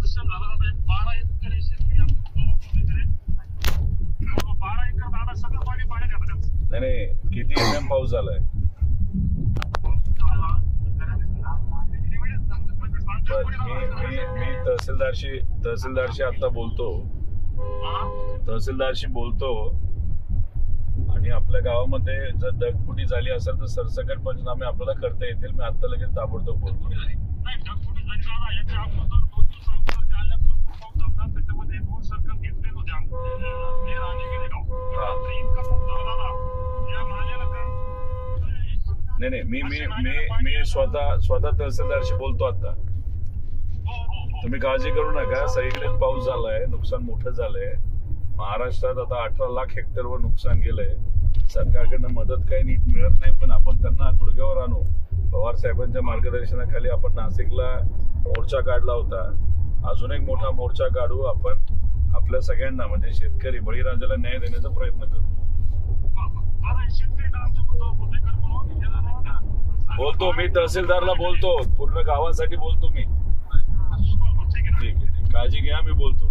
System झाला आता 12 acre शेती वगैरे 12 एकर दादा सगळं पाणी पाण्यात येतं त्याचं. नाही किती MM पाऊस झालाय? मी तहसीलदारशी आता तहसीलदारशी बोलतो आणि आपल्या गावामध्ये जर ढगफुटी झाली असेल तर सरसकट पंचनामे आपल्याला करता येतील. मी आता लगेच ताबडतोब बोलतो. नाही मी स्वतः तहसीलदारशी बोलतो आता. तुम्ही काळजी करू नका. सगळीकडेच पाऊस झालाय, नुकसान मोठं झालंय. महाराष्ट्रात आता 18 लाख हेक्टरवर नुकसान गेलंय. सरकारकडनं मदत काही नीट मिळत नाही, पण आपण त्यांना गुडघ्यावर आणू. पवार साहेबांच्या मार्गदर्शनाखाली आपण नाशिकला मोर्चा काढला होता. अजून एक मोठा मोर्चा काढू आपण. आपल्या सगळ्यांना म्हणजे शेतकरी बळीराजाला न्याय देण्याचा प्रयत्न करू. बोलतो मी तहसीलदारला बोलतो, पूर्ण गावासाठी बोलतो मी. ठीक आहे, काळजी घ्या, मी बोलतो.